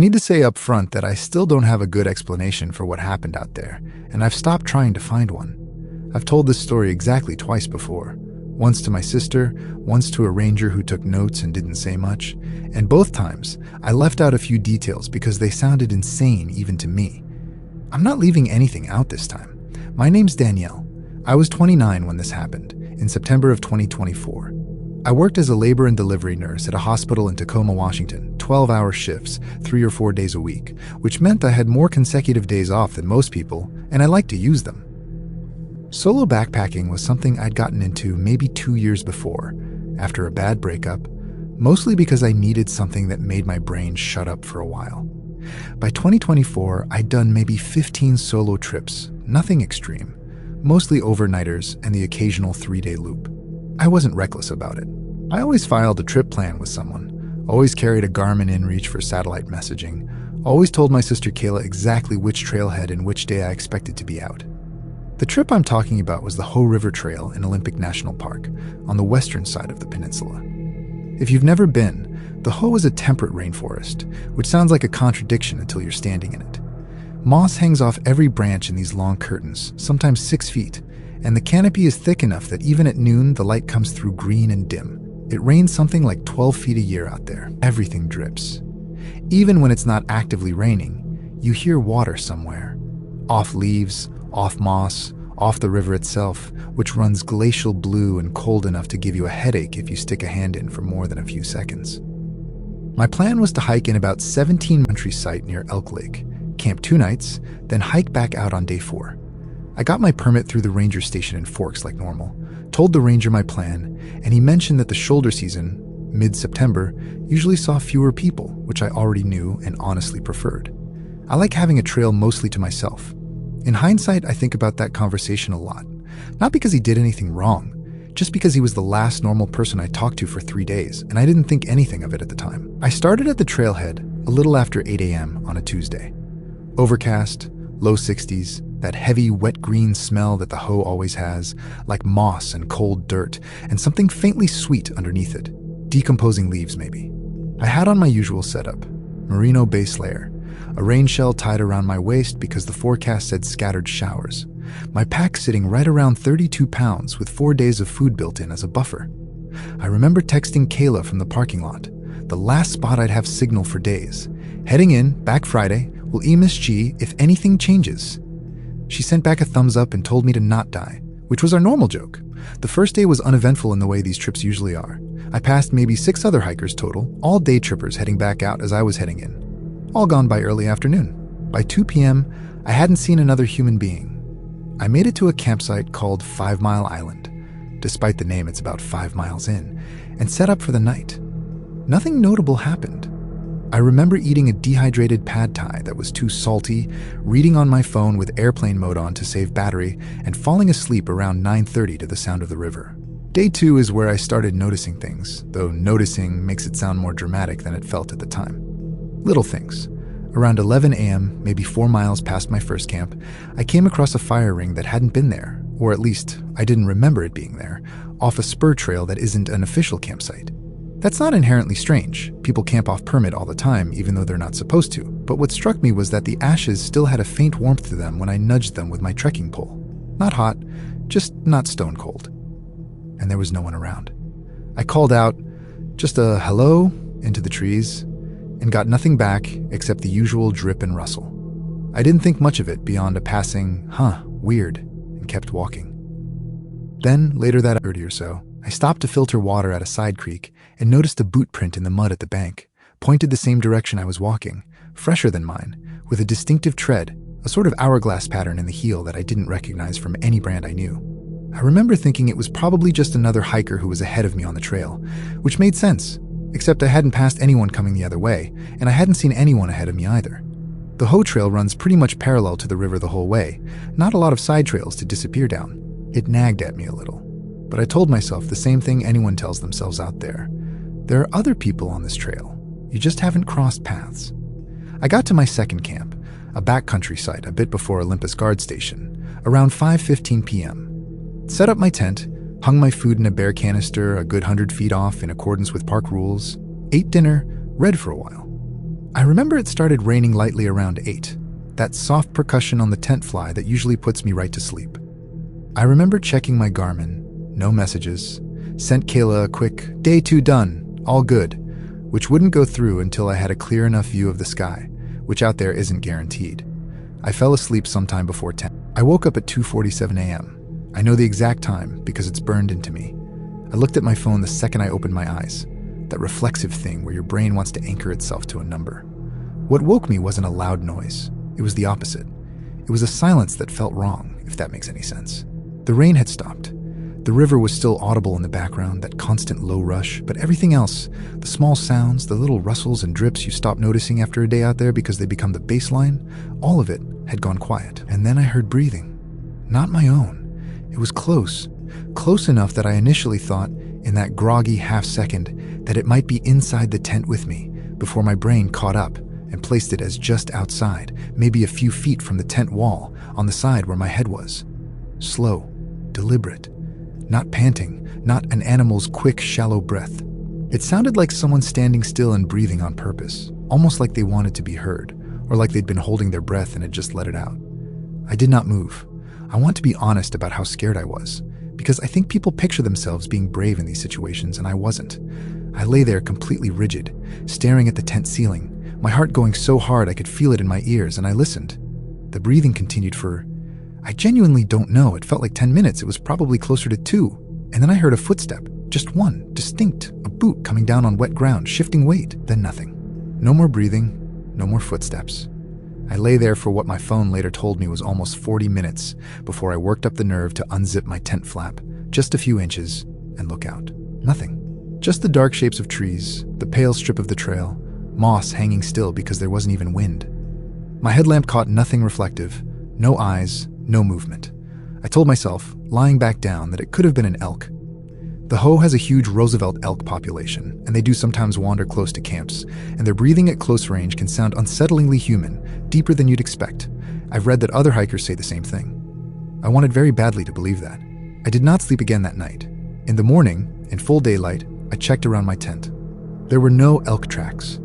need to say up front that I still don't have a good explanation for what happened out there, and I've stopped trying to find one. I've told this story exactly twice before. Once to my sister, once to a ranger who took notes and didn't say much, and both times I left out a few details because they sounded insane even to me. I'm not leaving anything out this time. My name's Danielle. I was 29 when this happened, in September of 2024. I worked as a labor and delivery nurse at a hospital in Tacoma, Washington, 12-hour shifts, 3 or 4 days a week, which meant I had more consecutive days off than most people, and I liked to use them. Solo backpacking was something I'd gotten into maybe 2 years before, after a bad breakup, mostly because I needed something that made my brain shut up for a while. By 2024, I'd done maybe 15 solo trips, nothing extreme, mostly overnighters and the occasional 3-day loop. I wasn't reckless about it. I always filed a trip plan with someone, always carried a Garmin inReach for satellite messaging, always told my sister Kayla exactly which trailhead and which day I expected to be out. The trip I'm talking about was the Hoh River Trail in Olympic National Park, on the western side of the peninsula. If you've never been, the Hoh is a temperate rainforest, which sounds like a contradiction until you're standing in it. Moss hangs off every branch in these long curtains, sometimes 6 feet, and the canopy is thick enough that even at noon the light comes through green and dim. It rains something like 12 feet a year out there. Everything drips. Even when it's not actively raining, you hear water somewhere. Off leaves, off moss, off the river itself, which runs glacial blue and cold enough to give you a headache if you stick a hand in for more than a few seconds. My plan was to hike in about 17 country site near Elk Lake, camp 2 nights, then hike back out on day 4. I got my permit through the ranger station in Forks like normal, told the ranger my plan, and he mentioned that the shoulder season, mid-September, usually saw fewer people, which I already knew and honestly preferred. I like having a trail mostly to myself. In hindsight, I think about that conversation a lot. Not because he did anything wrong, just because he was the last normal person I talked to for 3 days, and I didn't think anything of it at the time. I started at the trailhead a little after 8 a.m. on a Tuesday. Overcast, low 60s, that heavy, wet green smell that the Hoh always has, like moss and cold dirt, and something faintly sweet underneath it. Decomposing leaves, maybe. I had on my usual setup, merino base layer, a rain shell tied around my waist because the forecast said scattered showers. My pack sitting right around 32 pounds with 4 days of food built in as a buffer. I remember texting Kayla from the parking lot, the last spot I'd have signal for days. Heading in, back Friday, will MSG if anything changes. She sent back a thumbs up and told me to not die, which was our normal joke. The first day was uneventful in the way these trips usually are. I passed maybe 6 other hikers total, all day trippers heading back out as I was heading in. All gone by early afternoon. By 2 p.m., I hadn't seen another human being. I made it to a campsite called 5 Mile Island. Despite the name, it's about 5 miles in, and set up for the night. Nothing notable happened. I remember eating a dehydrated pad thai that was too salty, reading on my phone with airplane mode on to save battery, and falling asleep around 9:30 to the sound of the river. Day 2 is where I started noticing things, though noticing makes it sound more dramatic than it felt at the time. Little things. Around 11 a.m., maybe 4 miles past my first camp, I came across a fire ring that hadn't been there, or at least I didn't remember it being there, off a spur trail that isn't an official campsite. That's not inherently strange. People camp off permit all the time, even though they're not supposed to. But what struck me was that the ashes still had a faint warmth to them when I nudged them with my trekking pole. Not hot, just not stone cold. And there was no one around. I called out, just a hello, into the trees, and got nothing back except the usual drip and rustle. I didn't think much of it beyond a passing, weird, and kept walking. Then, later that 30 or so, I stopped to filter water at a side creek and noticed a boot print in the mud at the bank, pointed the same direction I was walking, fresher than mine, with a distinctive tread, a sort of hourglass pattern in the heel that I didn't recognize from any brand I knew. I remember thinking it was probably just another hiker who was ahead of me on the trail, which made sense, except I hadn't passed anyone coming the other way, and I hadn't seen anyone ahead of me either. The Hoh Trail runs pretty much parallel to the river the whole way, not a lot of side trails to disappear down. It nagged at me a little. But I told myself the same thing anyone tells themselves out there. There are other people on this trail. You just haven't crossed paths. I got to my second camp, a backcountry site a bit before Olympus Guard Station, around 5:15 p.m. Set up my tent, hung my food in a bear canister a good 100 feet off in accordance with park rules, ate dinner, read for a while. I remember it started raining lightly around 8, that soft percussion on the tent fly that usually puts me right to sleep. I remember checking my Garmin, no messages, sent Kayla a quick, "Day 2 done, all good," which wouldn't go through until I had a clear enough view of the sky, which out there isn't guaranteed. I fell asleep sometime before 10. I woke up at 2:47 a.m. I know the exact time because it's burned into me. I looked at my phone the second I opened my eyes, that reflexive thing where your brain wants to anchor itself to a number. What woke me wasn't a loud noise. It was the opposite. It was a silence that felt wrong, if that makes any sense. The rain had stopped. The river was still audible in the background, that constant low rush, but everything else, the small sounds, the little rustles and drips you stop noticing after a day out there because they become the baseline, all of it had gone quiet. And then I heard breathing. Not my own. It was close enough that I initially thought, in that groggy half-second, that it might be inside the tent with me, before my brain caught up and placed it as just outside, maybe a few feet from the tent wall, on the side where my head was. Slow, deliberate, not panting, not an animal's quick, shallow breath. It sounded like someone standing still and breathing on purpose, almost like they wanted to be heard, or like they'd been holding their breath and had just let it out. I did not move. I want to be honest about how scared I was, because I think people picture themselves being brave in these situations, and I wasn't. I lay there completely rigid, staring at the tent ceiling, my heart going so hard I could feel it in my ears, and I listened. The breathing continued for, I genuinely don't know, it felt like 10 minutes, it was probably closer to 2, and then I heard a footstep, just one, distinct, a boot coming down on wet ground, shifting weight, then nothing. No more breathing, no more footsteps. I lay there for what my phone later told me was almost 40 minutes before I worked up the nerve to unzip my tent flap, just a few inches, and look out. Nothing. Just the dark shapes of trees, the pale strip of the trail, moss hanging still because there wasn't even wind. My headlamp caught nothing reflective, no eyes, no movement. I told myself, lying back down, that it could have been an elk. The Hoh has a huge Roosevelt elk population, and they do sometimes wander close to camps, and their breathing at close range can sound unsettlingly human, deeper than you'd expect. I've read that other hikers say the same thing. I wanted very badly to believe that. I did not sleep again that night. In the morning, in full daylight, I checked around my tent. There were no elk tracks.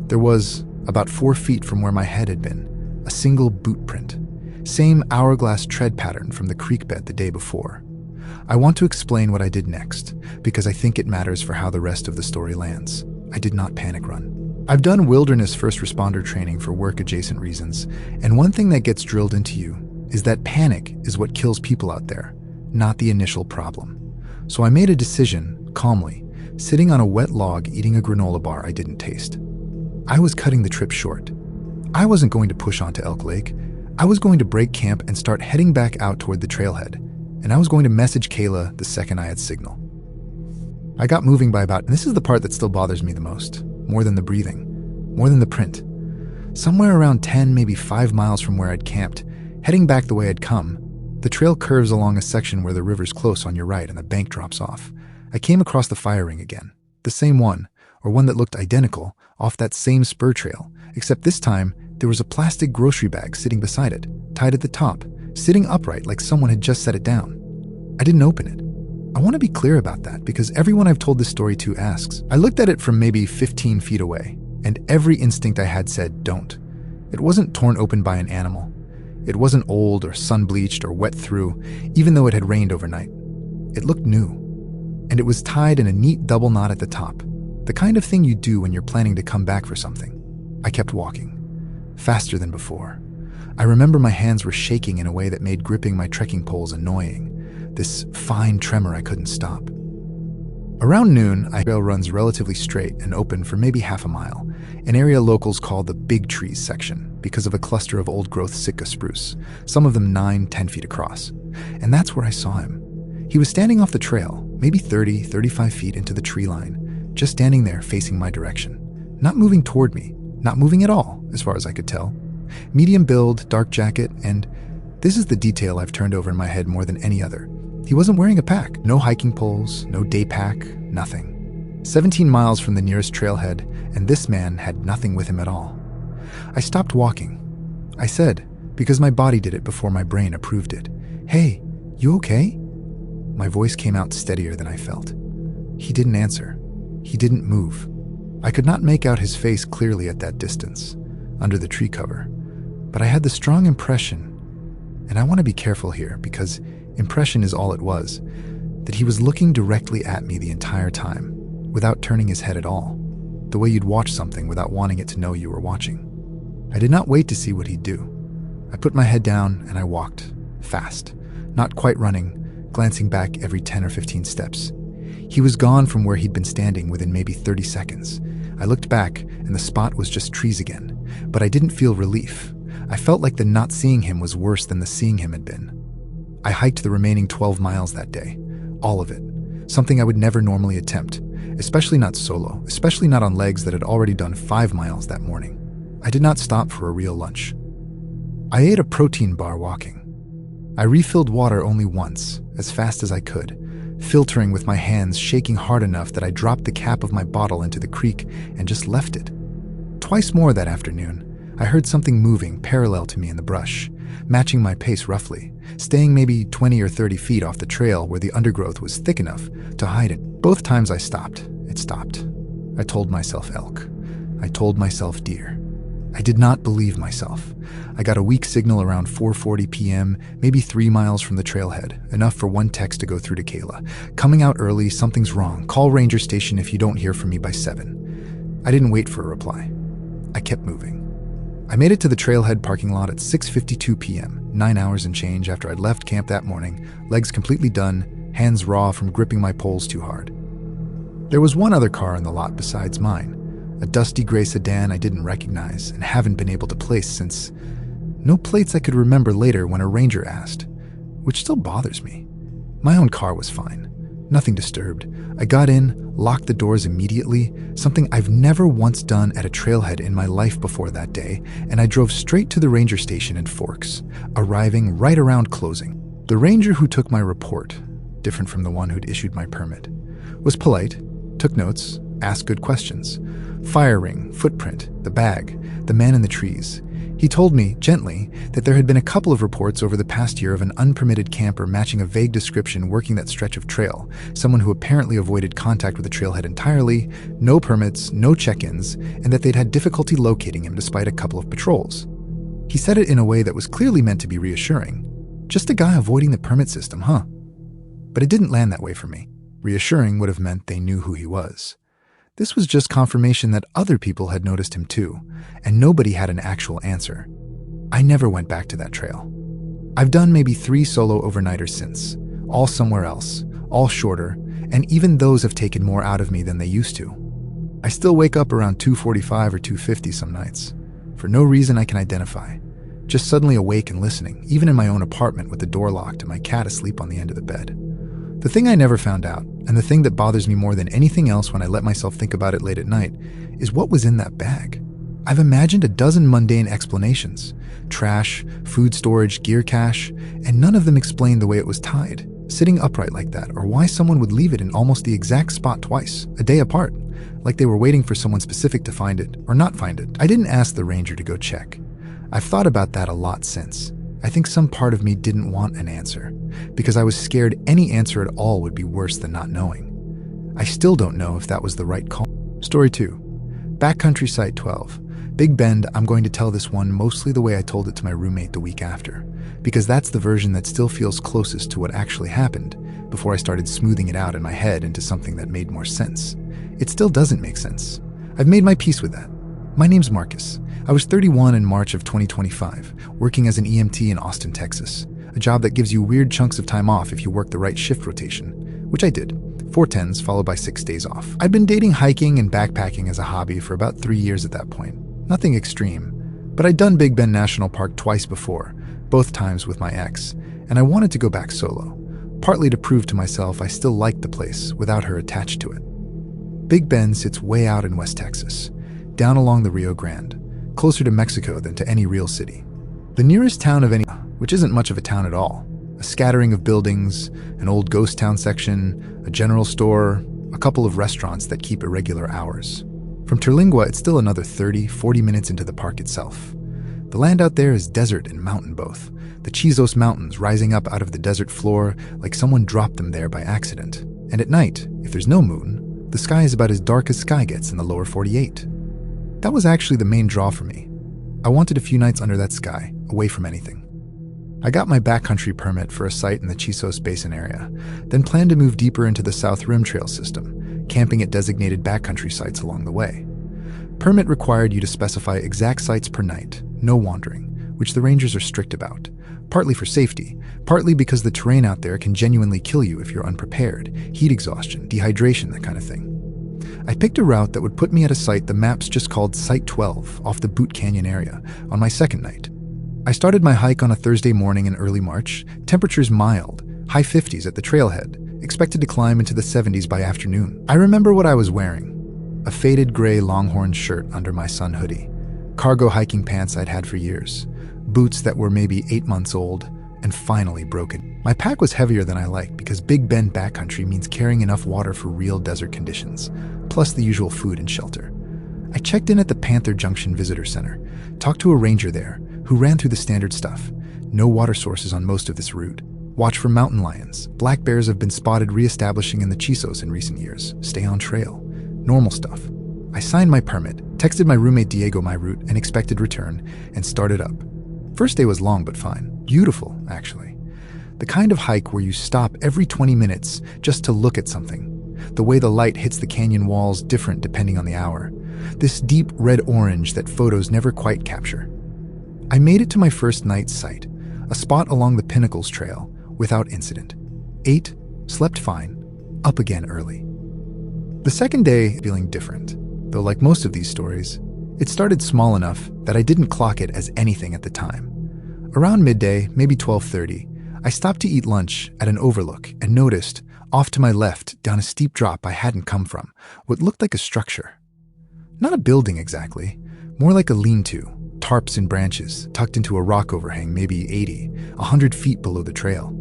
There was, about 4 feet from where my head had been, a single boot print. Same hourglass tread pattern from the creek bed the day before. I want to explain what I did next, because I think it matters for how the rest of the story lands. I did not panic run. I've done wilderness first responder training for work-adjacent reasons, and one thing that gets drilled into you is that panic is what kills people out there, not the initial problem. So I made a decision, calmly, sitting on a wet log eating a granola bar I didn't taste. I was cutting the trip short. I wasn't going to push onto Elk Lake. I was going to break camp and start heading back out toward the trailhead, and I was going to message Kayla the second I had signal. I got moving by about, and this is the part that still bothers me the most, more than the breathing, more than the print. Somewhere around 10, maybe 5 miles from where I'd camped, heading back the way I'd come, the trail curves along a section where the river's close on your right and the bank drops off. I came across the fire ring again, the same one, or one that looked identical, off that same spur trail, except this time there was a plastic grocery bag sitting beside it, tied at the top, sitting upright like someone had just set it down. I didn't open it. I want to be clear about that because everyone I've told this story to asks. I looked at it from maybe 15 feet away, and every instinct I had said, don't. It wasn't torn open by an animal. It wasn't old or sun-bleached or wet through, even though it had rained overnight. It looked new, and it was tied in a neat double knot at the top, the kind of thing you do when you're planning to come back for something. I kept walking, faster than before. I remember my hands were shaking in a way that made gripping my trekking poles annoying, this fine tremor I couldn't stop. Around noon, the trail runs relatively straight and open for maybe half a mile, an area locals call the Big Trees section because of a cluster of old-growth Sitka spruce, some of them 9-10 feet across. And that's where I saw him. He was standing off the trail, maybe 30-35 feet into the tree line, just standing there facing my direction, not moving toward me, not moving at all, as far as I could tell. Medium build, dark jacket, and this is the detail I've turned over in my head more than any other. He wasn't wearing a pack, no hiking poles, no day pack, nothing. 17 miles from the nearest trailhead, and this man had nothing with him at all. I stopped walking. I said, because my body did it before my brain approved it, "Hey, you okay?" My voice came out steadier than I felt. He didn't answer. He didn't move. I could not make out his face clearly at that distance, under the tree cover, but I had the strong impression, and I want to be careful here because impression is all it was, that he was looking directly at me the entire time, without turning his head at all, the way you'd watch something without wanting it to know you were watching. I did not wait to see what he'd do. I put my head down and I walked, fast, not quite running, glancing back every 10 or 15 steps. He was gone from where he'd been standing within maybe 30 seconds. I looked back and the spot was just trees again, but I didn't feel relief. I felt like the not seeing him was worse than the seeing him had been. I hiked the remaining 12 miles that day, all of it, something I would never normally attempt, especially not solo, especially not on legs that had already done 5 miles that morning. I did not stop for a real lunch. I ate a protein bar walking. I refilled water only once, as fast as I could, filtering with my hands, shaking hard enough that I dropped the cap of my bottle into the creek and just left it. Twice more that afternoon, I heard something moving parallel to me in the brush, matching my pace roughly, staying maybe 20 or 30 feet off the trail where the undergrowth was thick enough to hide it. Both times I stopped, it stopped. I told myself elk. I told myself deer. I did not believe myself. I got a weak signal around 4:40 p.m., maybe 3 miles from the trailhead, enough for one text to go through to Kayla. Coming out early, something's wrong. Call ranger station if you don't hear from me by 7. I didn't wait for a reply. I kept moving. I made it to the trailhead parking lot at 6:52 p.m., 9 hours and change after I'd left camp that morning, legs completely done, hands raw from gripping my poles too hard. There was one other car in the lot besides mine, a dusty gray sedan I didn't recognize and haven't been able to place since. No plates I could remember later when a ranger asked, which still bothers me. My own car was fine. Nothing disturbed. I got in, locked the doors immediately, something I've never once done at a trailhead in my life before that day, and I drove straight to the ranger station in Forks, arriving right around closing. The ranger who took my report, different from the one who'd issued my permit, was polite, took notes, asked good questions. Fire ring, footprint, the bag, the man in the trees. He told me, gently, that there had been a couple of reports over the past year of an unpermitted camper matching a vague description working that stretch of trail, someone who apparently avoided contact with the trailhead entirely, no permits, no check-ins, and that they'd had difficulty locating him despite a couple of patrols. He said it in a way that was clearly meant to be reassuring. Just a guy avoiding the permit system, huh? But it didn't land that way for me. Reassuring would have meant they knew who he was. This was just confirmation that other people had noticed him too, and nobody had an actual answer. I never went back to that trail. I've done maybe 3 solo overnighters since, all somewhere else, all shorter, and even those have taken more out of me than they used to. I still wake up around 2:45 or 2:50 some nights, for no reason I can identify, just suddenly awake and listening, even in my own apartment with the door locked and my cat asleep on the end of the bed. The thing I never found out, and the thing that bothers me more than anything else when I let myself think about it late at night, is what was in that bag. I've imagined a dozen mundane explanations: trash, food storage, gear cache, and none of them explain the way it was tied, sitting upright like that, or why someone would leave it in almost the exact spot twice, a day apart, like they were waiting for someone specific to find it or not find it. I didn't ask the ranger to go check. I've thought about that a lot since. I think some part of me didn't want an answer, because I was scared any answer at all would be worse than not knowing. I still don't know if that was the right call. Story 2. Backcountry Site 12. Big Bend. I'm going to tell this one mostly the way I told it to my roommate the week after, because that's the version that still feels closest to what actually happened, before I started smoothing it out in my head into something that made more sense. It still doesn't make sense. I've made my peace with that. My name's Marcus. I was 31 in March of 2025, working as an EMT in Austin, Texas, a job that gives you weird chunks of time off if you work the right shift rotation, which I did, 4 10s followed by 6 days off. I'd been dating hiking and backpacking as a hobby for about 3 years at that point. Nothing extreme, but I'd done Big Bend National Park twice before, both times with my ex, and I wanted to go back solo, partly to prove to myself I still liked the place without her attached to it. Big Bend sits way out in West Texas, down along the Rio Grande, closer to Mexico than to any real city. The nearest town of any, which isn't much of a town at all, a scattering of buildings, an old ghost town section, a general store, a couple of restaurants that keep irregular hours. From Terlingua, it's still another 30-40 minutes into the park itself. The land out there is desert and mountain both, the Chizos Mountains rising up out of the desert floor like someone dropped them there by accident. And at night, if there's no moon, The sky is about as dark as sky gets in the lower 48. That was actually the main draw for me. I wanted a few nights under that sky, away from anything. I got my backcountry permit for a site in the Chisos Basin area, then planned to move deeper into the South Rim Trail system, camping at designated backcountry sites along the way. Permit required you to specify exact sites per night, no wandering, which the rangers are strict about, partly for safety, partly because the terrain out there can genuinely kill you if you're unprepared, heat exhaustion, dehydration, that kind of thing. I picked a route that would put me at a site the maps just called Site 12 off the Boot Canyon area on my second night. I started my hike on a Thursday morning in early March, temperatures mild, high 50s at the trailhead, expected to climb into the 70s by afternoon. I remember what I was wearing: a faded gray Longhorn shirt under my sun hoodie, cargo hiking pants I'd had for years, boots that were maybe 8 months old and finally broken. My pack was heavier than I liked because Big Bend backcountry means carrying enough water for real desert conditions, plus the usual food and shelter. I checked in at the Panther Junction Visitor Center, talked to a ranger there who ran through the standard stuff. No water sources on most of this route. Watch for mountain lions. Black bears have been spotted reestablishing in the Chisos in recent years. Stay on trail. Normal stuff. I signed my permit, texted my roommate Diego my route and expected return, and started up. First day was long but fine. Beautiful, actually. The kind of hike where you stop every 20 minutes just to look at something. The way the light hits the canyon walls different depending on the hour. This deep red-orange that photos never quite capture. I made it to my first night's site, a spot along the Pinnacles Trail, without incident. Ate, slept fine, up again early. The second day, feeling different, though like most of these stories, it started small enough that I didn't clock it as anything at the time. Around midday, maybe 12:30, I stopped to eat lunch at an overlook and noticed, off to my left, down a steep drop I hadn't come from, what looked like a structure. Not a building exactly, more like a lean-to, tarps and branches, tucked into a rock overhang maybe 80, 100 feet below the trail.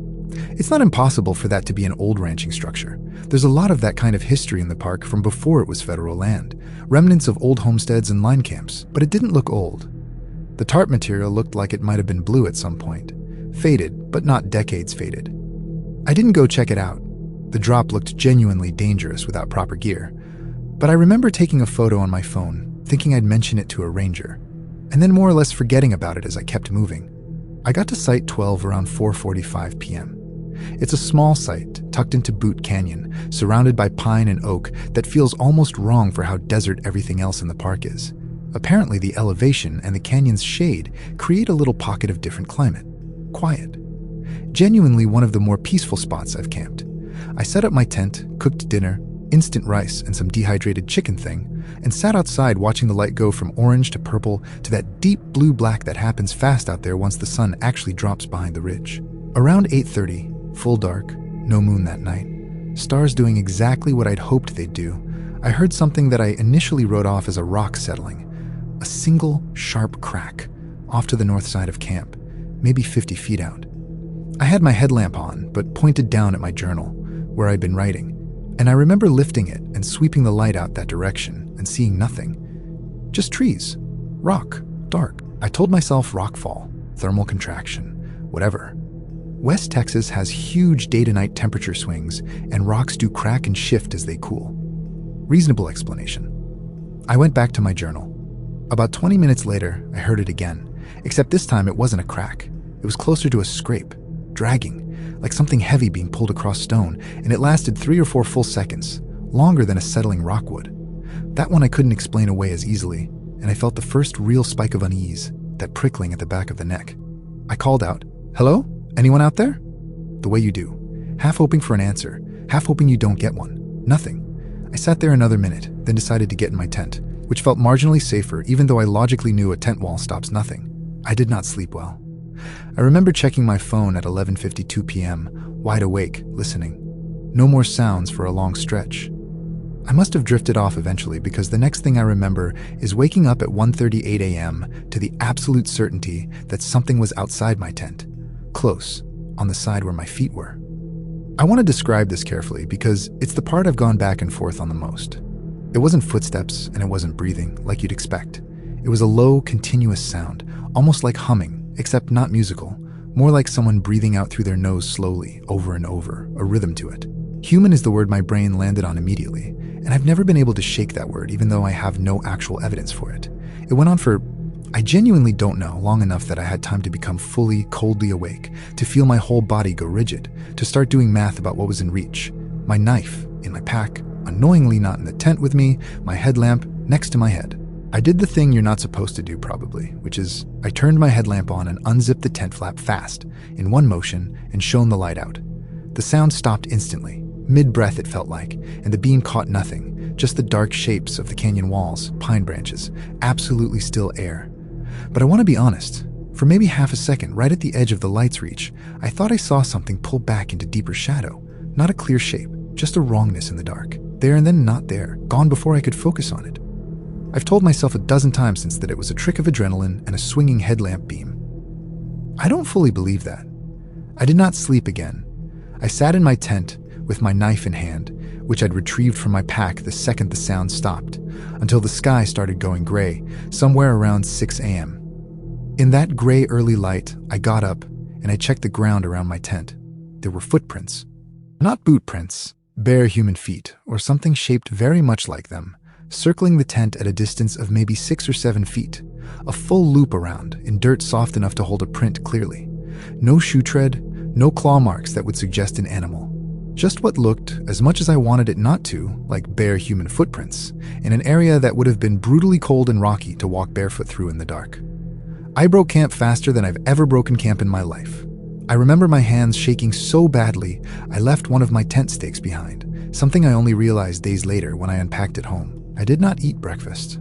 It's not impossible for that to be an old ranching structure. There's a lot of that kind of history in the park from before it was federal land, remnants of old homesteads and line camps, but it didn't look old. The tarp material looked like it might have been blue at some point. Faded, but not decades faded. I didn't go check it out. The drop looked genuinely dangerous without proper gear. But I remember taking a photo on my phone, thinking I'd mention it to a ranger, and then more or less forgetting about it as I kept moving. I got to Site 12 around 4:45 p.m. It's a small site, tucked into Boot Canyon, surrounded by pine and oak that feels almost wrong for how desert everything else in the park is. Apparently the elevation and the canyon's shade create a little pocket of different climate. Quiet. Genuinely one of the more peaceful spots I've camped. I set up my tent, cooked dinner, instant rice and some dehydrated chicken thing, and sat outside watching the light go from orange to purple to that deep blue-black that happens fast out there once the sun actually drops behind the ridge. Around 8:30, full dark, no moon that night, stars doing exactly what I'd hoped they'd do, I heard something that I initially wrote off as a rock settling. A single, sharp crack, off to the north side of camp, maybe 50 feet out. I had my headlamp on, but pointed down at my journal, where I'd been writing, and I remember lifting it and sweeping the light out that direction and seeing nothing. Just trees. Rock. Dark. I told myself rockfall, thermal contraction, whatever. West Texas has huge day-to-night temperature swings, and rocks do crack and shift as they cool. Reasonable explanation. I went back to my journal. About 20 minutes later, I heard it again, except this time it wasn't a crack. It was closer to a scrape, dragging, like something heavy being pulled across stone, and it lasted 3 or 4 full seconds, longer than a settling rock would. That one I couldn't explain away as easily, and I felt the first real spike of unease, that prickling at the back of the neck. I called out, "Hello? Anyone out there?" The way you do, half hoping for an answer, half hoping you don't get one. Nothing. I sat there another minute, then decided to get in my tent, which felt marginally safer even though I logically knew a tent wall stops nothing. I did not sleep well. I remember checking my phone at 11:52 p.m., wide awake, listening. No more sounds for a long stretch. I must have drifted off eventually because the next thing I remember is waking up at 1:38 a.m. to the absolute certainty that something was outside my tent, close, on the side where my feet were. I want to describe this carefully because it's the part I've gone back and forth on the most. It wasn't footsteps and it wasn't breathing, like you'd expect. It was a low, continuous sound, almost like humming, except not musical, more like someone breathing out through their nose slowly, over and over, a rhythm to it. Human is the word my brain landed on immediately, and I've never been able to shake that word, even though I have no actual evidence for it. It went on for, I genuinely don't know, long enough that I had time to become fully, coldly awake, to feel my whole body go rigid, to start doing math about what was in reach. My knife in my pack, annoyingly not in the tent with me, my headlamp next to my head. I did the thing you're not supposed to do probably, which is I turned my headlamp on and unzipped the tent flap fast, in one motion, and shone the light out. The sound stopped instantly. Mid-breath it felt like, and the beam caught nothing, just the dark shapes of the canyon walls, pine branches, absolutely still air. But I want to be honest. For maybe half a second, right at the edge of the light's reach, I thought I saw something pull back into deeper shadow. Not a clear shape, just a wrongness in the dark. There and then not there, gone before I could focus on it. I've told myself a dozen times since that it was a trick of adrenaline and a swinging headlamp beam. I don't fully believe that. I did not sleep again. I sat in my tent with my knife in hand, which I'd retrieved from my pack the second the sound stopped, until the sky started going gray, somewhere around 6 a.m. In that gray early light, I got up and I checked the ground around my tent. There were footprints. Not boot prints, bare human feet, or something shaped very much like them, circling the tent at a distance of maybe 6 or 7 feet, a full loop around, in dirt soft enough to hold a print clearly. No shoe tread, no claw marks that would suggest an animal. Just what looked, as much as I wanted it not to, like bare human footprints, in an area that would have been brutally cold and rocky to walk barefoot through in the dark. I broke camp faster than I've ever broken camp in my life. I remember my hands shaking so badly, I left one of my tent stakes behind, something I only realized days later when I unpacked at home. I did not eat breakfast.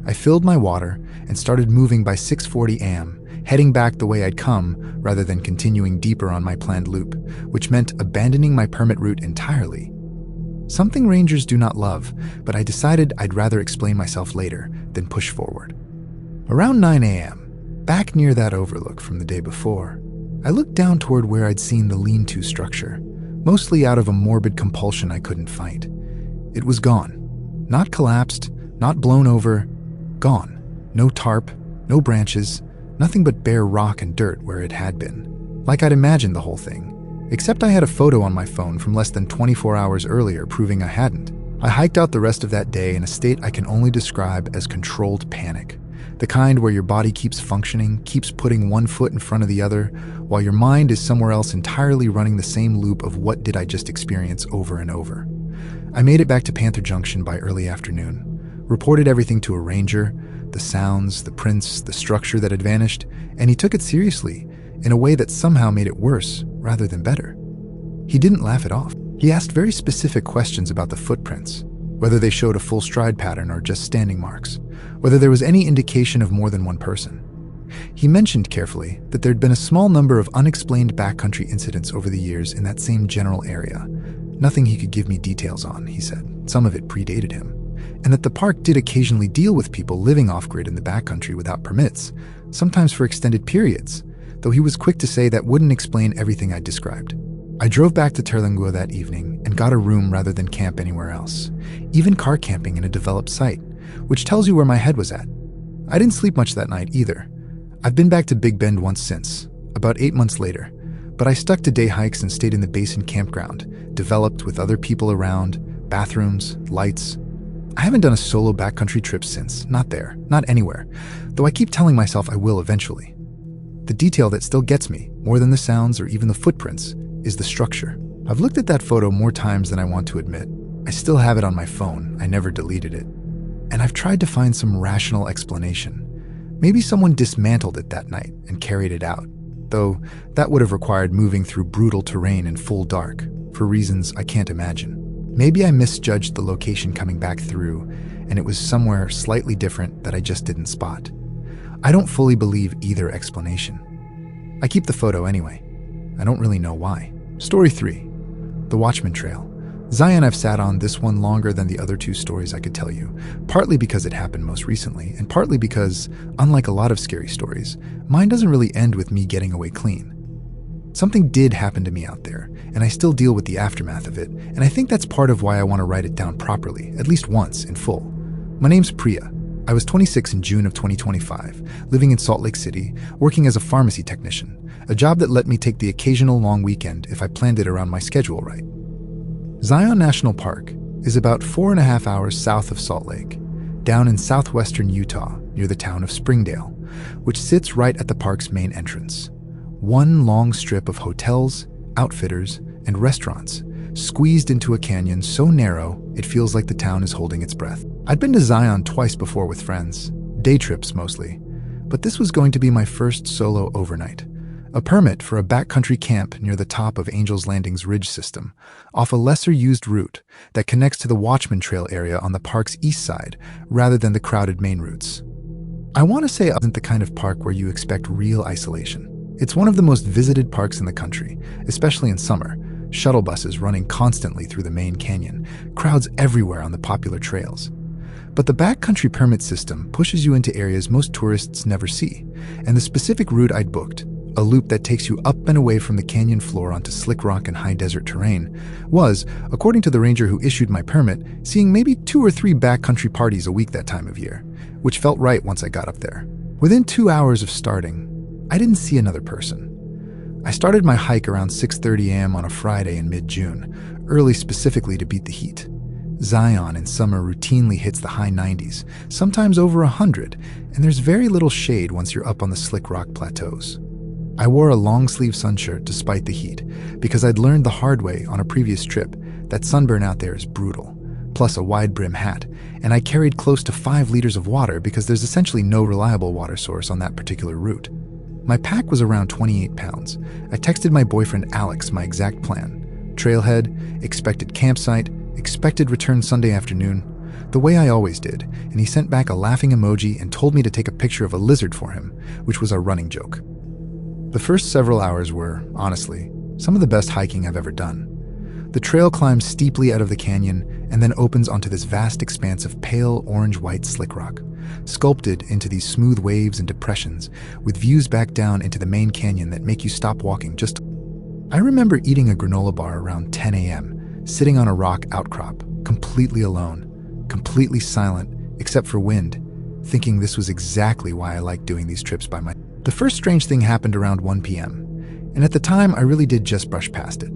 I filled my water and started moving by 6:40 a.m., heading back the way I'd come rather than continuing deeper on my planned loop, which meant abandoning my permit route entirely. Something rangers do not love, but I decided I'd rather explain myself later than push forward. Around 9 a.m., back near that overlook from the day before, I looked down toward where I'd seen the lean-to structure, mostly out of a morbid compulsion I couldn't fight. It was gone. Not collapsed, not blown over, gone. No tarp, no branches, nothing but bare rock and dirt where it had been. Like I'd imagined the whole thing, except I had a photo on my phone from less than 24 hours earlier proving I hadn't. I hiked out the rest of that day in a state I can only describe as controlled panic. The kind where your body keeps functioning, keeps putting one foot in front of the other, while your mind is somewhere else entirely running the same loop of what did I just experience over and over. I made it back to Panther Junction by early afternoon, reported everything to a ranger, the sounds, the prints, the structure that had vanished, and he took it seriously in a way that somehow made it worse rather than better. He didn't laugh it off. He asked very specific questions about the footprints, whether they showed a full stride pattern or just standing marks, whether there was any indication of more than one person. He mentioned carefully that there'd been a small number of unexplained backcountry incidents over the years in that same general area. Nothing he could give me details on, he said. Some of it predated him. And that the park did occasionally deal with people living off-grid in the backcountry without permits, sometimes for extended periods, though he was quick to say that wouldn't explain everything I described. I drove back to Terlingua that evening and got a room rather than camp anywhere else, even car camping in a developed site, which tells you where my head was at. I didn't sleep much that night either. I've been back to Big Bend once since, about 8 months later, but I stuck to day hikes and stayed in the basin campground, developed with other people around, bathrooms, lights. I haven't done a solo backcountry trip since, not there, not anywhere, though I keep telling myself I will eventually. The detail that still gets me, more than the sounds or even the footprints, is the structure. I've looked at that photo more times than I want to admit. I still have it on my phone, I never deleted it. And I've tried to find some rational explanation. Maybe someone dismantled it that night and carried it out, though that would have required moving through brutal terrain in full dark, for reasons I can't imagine. Maybe I misjudged the location coming back through, and it was somewhere slightly different that I just didn't spot. I don't fully believe either explanation. I keep the photo anyway. I don't really know why. Story 3. The Watchman Trail. Zion, I've sat on this one longer than the other 2 stories I could tell you, partly because it happened most recently, and partly because, unlike a lot of scary stories, mine doesn't really end with me getting away clean. Something did happen to me out there, and I still deal with the aftermath of it, and I think that's part of why I want to write it down properly, at least once, in full. My name's Priya. I was 26 in June of 2025, living in Salt Lake City, working as a pharmacy technician, a job that let me take the occasional long weekend if I planned it around my schedule right. Zion National Park is about 4.5 hours south of Salt Lake, down in southwestern Utah near the town of Springdale, which sits right at the park's main entrance. One long strip of hotels, outfitters, and restaurants squeezed into a canyon so narrow it feels like the town is holding its breath. I'd been to Zion twice before with friends, day trips mostly, but this was going to be my first solo overnight. A permit for a backcountry camp near the top of Angel's Landing's ridge system, off a lesser-used route that connects to the Watchman Trail area on the park's east side rather than the crowded main routes. I want to say it isn't the kind of park where you expect real isolation. It's one of the most visited parks in the country, especially in summer. Shuttle buses running constantly through the main canyon, crowds everywhere on the popular trails. But the backcountry permit system pushes you into areas most tourists never see, and the specific route I'd booked, a loop that takes you up and away from the canyon floor onto slick rock and high desert terrain, was, according to the ranger who issued my permit, seeing maybe 2 or 3 backcountry parties a week that time of year, which felt right once I got up there. Within 2 hours of starting, I didn't see another person. I started my hike around 6:30 a.m. on a Friday in mid-June, early specifically to beat the heat. Zion in summer routinely hits the high 90s, sometimes over 100, and there's very little shade once you're up on the slick rock plateaus. I wore a long-sleeve sunshirt despite the heat, because I'd learned the hard way on a previous trip that sunburn out there is brutal, plus a wide-brim hat, and I carried close to 5 liters of water because there's essentially no reliable water source on that particular route. My pack was around 28 pounds. I texted my boyfriend Alex my exact plan. Trailhead, expected campsite, expected return Sunday afternoon, the way I always did, and he sent back a laughing emoji and told me to take a picture of a lizard for him, which was our running joke. The first several hours were, honestly, some of the best hiking I've ever done. The trail climbs steeply out of the canyon and then opens onto this vast expanse of pale orange-white slick rock, sculpted into these smooth waves and depressions, with views back down into the main canyon that make you stop walking just... I remember eating a granola bar around 10 a.m., sitting on a rock outcrop, completely alone, completely silent, except for wind, thinking this was exactly why I liked doing these trips by myself. The first strange thing happened around 1 p.m., and at the time I really did just brush past it.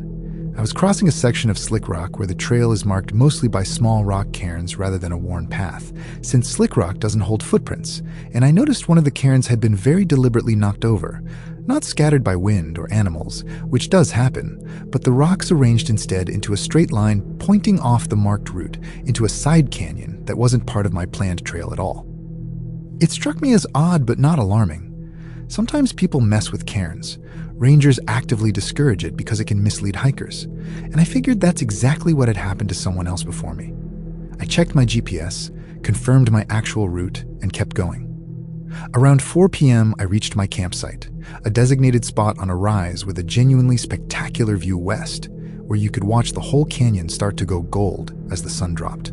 I was crossing a section of slick rock where the trail is marked mostly by small rock cairns rather than a worn path, since slick rock doesn't hold footprints, and I noticed one of the cairns had been very deliberately knocked over, not scattered by wind or animals, which does happen, but the rocks arranged instead into a straight line pointing off the marked route into a side canyon that wasn't part of my planned trail at all. It struck me as odd but not alarming. Sometimes people mess with cairns. Rangers actively discourage it because it can mislead hikers, and I figured that's exactly what had happened to someone else before me. I checked my GPS, confirmed my actual route, and kept going. Around 4 p.m., I reached my campsite, a designated spot on a rise with a genuinely spectacular view west, where you could watch the whole canyon start to go gold as the sun dropped.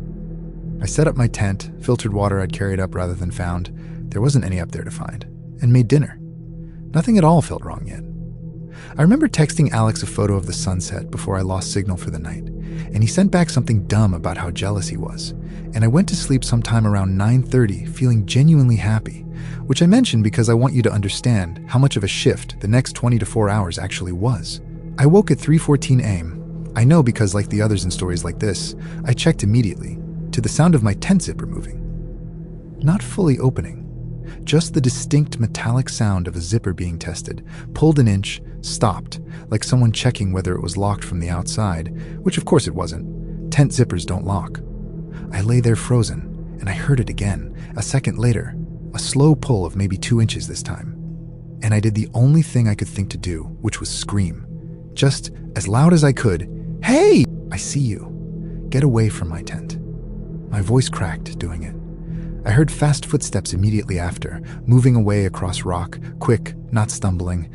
I set up my tent, filtered water I'd carried up rather than found, there wasn't any up there to find, and made dinner. Nothing at all felt wrong yet. I remember texting Alex a photo of the sunset before I lost signal for the night, and he sent back something dumb about how jealous he was, and I went to sleep sometime around 9:30 feeling genuinely happy, which I mentioned because I want you to understand how much of a shift the next 20 to 4 hours actually was. I woke at 3:14 a.m. I know because, like the others in stories like this, I checked immediately, to the sound of my tent zipper moving. Not fully opening. Just the distinct metallic sound of a zipper being tested, pulled an inch, stopped, like someone checking whether it was locked from the outside, which of course it wasn't. Tent zippers don't lock. I lay there frozen, and I heard it again, a second later, a slow pull of maybe 2 inches this time. And I did the only thing I could think to do, which was scream. Just as loud as I could, "Hey! I see you. Get away from my tent." My voice cracked doing it. I heard fast footsteps immediately after, moving away across rock, quick, not stumbling.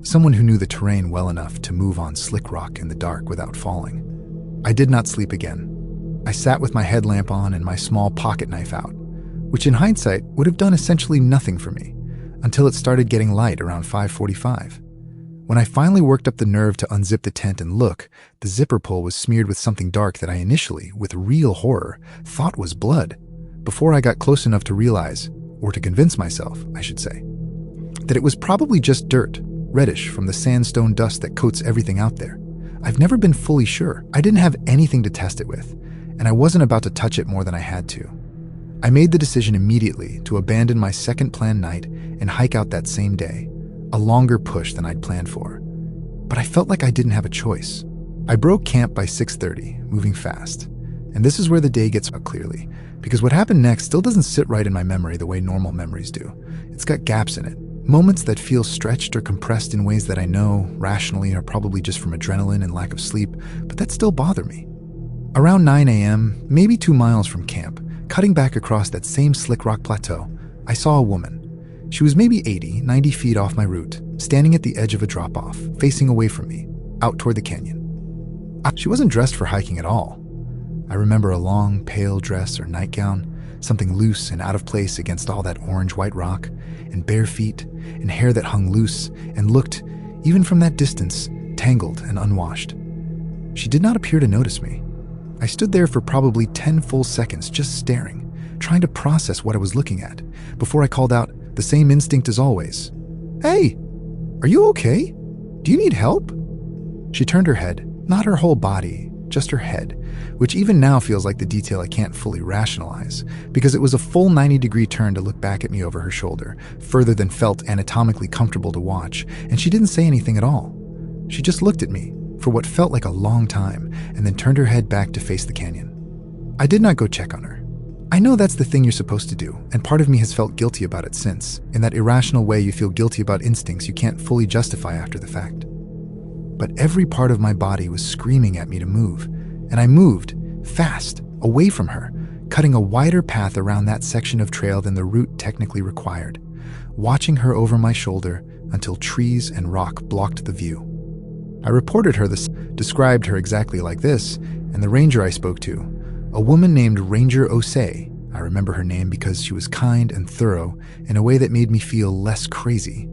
Someone who knew the terrain well enough to move on slick rock in the dark without falling. I did not sleep again. I sat with my headlamp on and my small pocket knife out, which in hindsight would have done essentially nothing for me, until it started getting light around 5:45. When I finally worked up the nerve to unzip the tent and look, the zipper pull was smeared with something dark that I initially, with real horror, thought was blood, before I got close enough to realize, or to convince myself, I should say, that it was probably just dirt, reddish from the sandstone dust that coats everything out there. I've never been fully sure. I didn't have anything to test it with, and I wasn't about to touch it more than I had to. I made the decision immediately to abandon my second planned night and hike out that same day, a longer push than I'd planned for. But I felt like I didn't have a choice. I broke camp by 6:30, moving fast. And this is where the day gets out clearly, because what happened next still doesn't sit right in my memory the way normal memories do. It's got gaps in it, moments that feel stretched or compressed in ways that I know, rationally, are probably just from adrenaline and lack of sleep, but that still bother me. Around 9 a.m., maybe 2 miles from camp, cutting back across that same slick rock plateau, I saw a woman. She was maybe 80, 90 feet off my route, standing at the edge of a drop-off, facing away from me, out toward the canyon. She wasn't dressed for hiking at all. I remember a long, pale dress or nightgown, something loose and out of place against all that orange-white rock, and bare feet, and hair that hung loose and looked, even from that distance, tangled and unwashed. She did not appear to notice me. I stood there for probably 10 full seconds just staring, trying to process what I was looking at, before I called out, the same instinct as always. "Hey, are you okay? Do you need help?" She turned her head, not her whole body, just her head, which even now feels like the detail I can't fully rationalize, because it was a full 90-degree turn to look back at me over her shoulder, further than felt anatomically comfortable to watch, and she didn't say anything at all. She just looked at me for what felt like a long time, and then turned her head back to face the canyon. I did not go check on her. I know that's the thing you're supposed to do, and part of me has felt guilty about it since, in that irrational way you feel guilty about instincts you can't fully justify after the fact. But every part of my body was screaming at me to move, and I moved, fast, away from her, cutting a wider path around that section of trail than the route technically required, watching her over my shoulder until trees and rock blocked the view. I reported her this, described her exactly like this, and the ranger I spoke to, a woman named Ranger Osei, I remember her name because she was kind and thorough in a way that made me feel less crazy,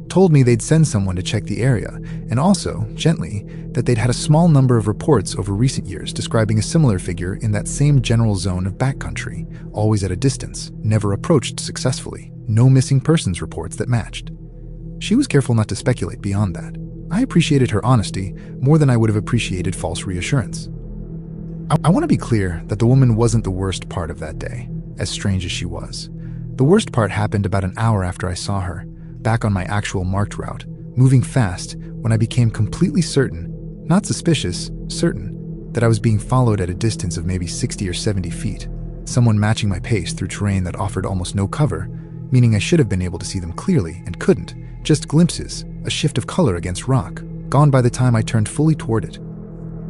told me they'd send someone to check the area, and also, gently, that they'd had a small number of reports over recent years describing a similar figure in that same general zone of backcountry, always at a distance, never approached successfully, no missing persons reports that matched. She was careful not to speculate beyond that. I appreciated her honesty more than I would have appreciated false reassurance. I want to be clear that the woman wasn't the worst part of that day, as strange as she was. The worst part happened about an hour after I saw her, back on my actual marked route, moving fast when I became completely certain, not suspicious, certain, that I was being followed at a distance of maybe 60 or 70 feet, someone matching my pace through terrain that offered almost no cover, meaning I should have been able to see them clearly and couldn't, just glimpses, a shift of color against rock, gone by the time I turned fully toward it.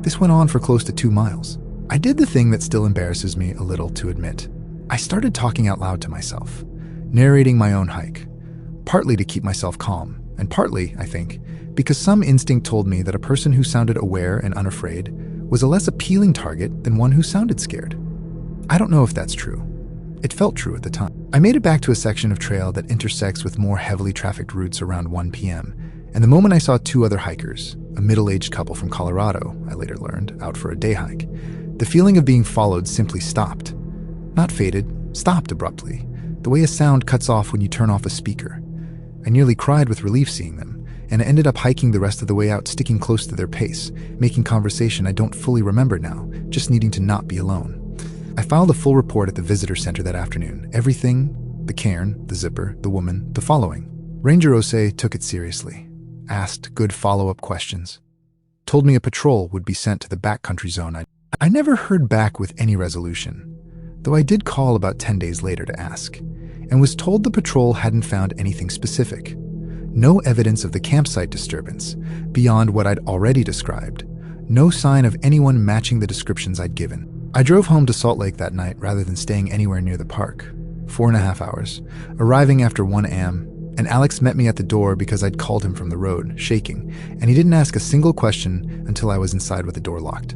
This went on for close to 2 miles. I did the thing that still embarrasses me a little to admit. I started talking out loud to myself, narrating my own hike, partly to keep myself calm, and partly, I think, because some instinct told me that a person who sounded aware and unafraid was a less appealing target than one who sounded scared. I don't know if that's true. It felt true at the time. I made it back to a section of trail that intersects with more heavily trafficked routes around 1 p.m., and the moment I saw 2 other hikers, a middle-aged couple from Colorado, I later learned, out for a day hike, the feeling of being followed simply stopped. Not faded, stopped abruptly, the way a sound cuts off when you turn off a speaker. I nearly cried with relief seeing them, and I ended up hiking the rest of the way out, sticking close to their pace, making conversation I don't fully remember now, just needing to not be alone. I filed a full report at the visitor center that afternoon. Everything, the cairn, the zipper, the woman, the following. Ranger Osei took it seriously, asked good follow-up questions, told me a patrol would be sent to the backcountry zone. I never heard back with any resolution, though I did call about 10 days later to ask, and was told the patrol hadn't found anything specific. No evidence of the campsite disturbance, beyond what I'd already described. No sign of anyone matching the descriptions I'd given. I drove home to Salt Lake that night rather than staying anywhere near the park. 4.5 hours, arriving after 1 a.m., and Alex met me at the door because I'd called him from the road, shaking, and he didn't ask a single question until I was inside with the door locked.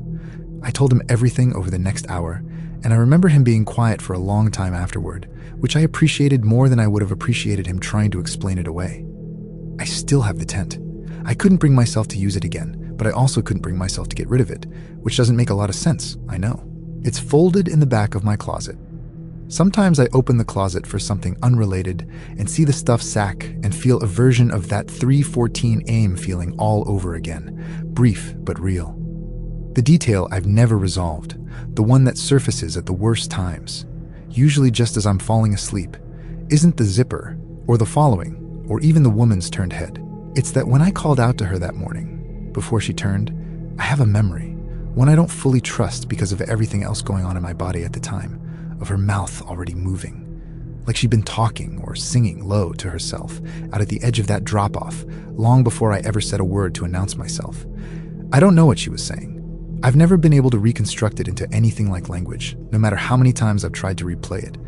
I told him everything over the next hour, and I remember him being quiet for a long time afterward, which I appreciated more than I would have appreciated him trying to explain it away. I still have the tent. I couldn't bring myself to use it again, but I also couldn't bring myself to get rid of it, which doesn't make a lot of sense, I know. It's folded in the back of my closet. Sometimes I open the closet for something unrelated and see the stuffed sack and feel a version of that 3:14 a.m. feeling all over again, brief but real. The detail I've never resolved, the one that surfaces at the worst times, usually just as I'm falling asleep, isn't the zipper, or the following, or even the woman's turned head. It's that when I called out to her that morning, before she turned, I have a memory, one I don't fully trust because of everything else going on in my body at the time, of her mouth already moving, like she'd been talking or singing low to herself out at the edge of that drop-off long before I ever said a word to announce myself. I don't know what she was saying. I've never been able to reconstruct it into anything like language, no matter how many times I've tried to replay it.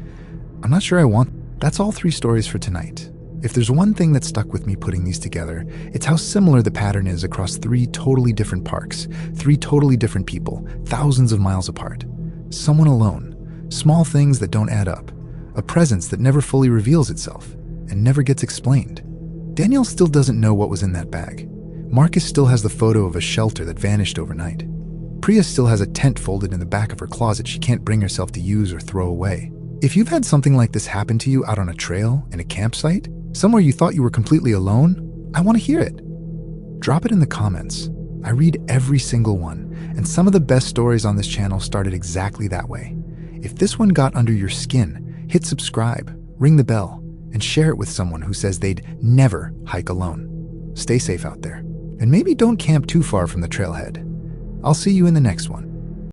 I'm not sure I want. That's all 3 stories for tonight. If there's one thing that stuck with me putting these together, it's how similar the pattern is across 3 totally different parks, 3 totally different people, thousands of miles apart. Someone alone, small things that don't add up, a presence that never fully reveals itself and never gets explained. Danielle still doesn't know what was in that bag. Marcus still has the photo of a shelter that vanished overnight. Priya still has a tent folded in the back of her closet she can't bring herself to use or throw away. If you've had something like this happen to you out on a trail, in a campsite, somewhere you thought you were completely alone, I want to hear it. Drop it in the comments. I read every single one, and some of the best stories on this channel started exactly that way. If this one got under your skin, hit subscribe, ring the bell, and share it with someone who says they'd never hike alone. Stay safe out there, and maybe don't camp too far from the trailhead. I'll see you in the next one.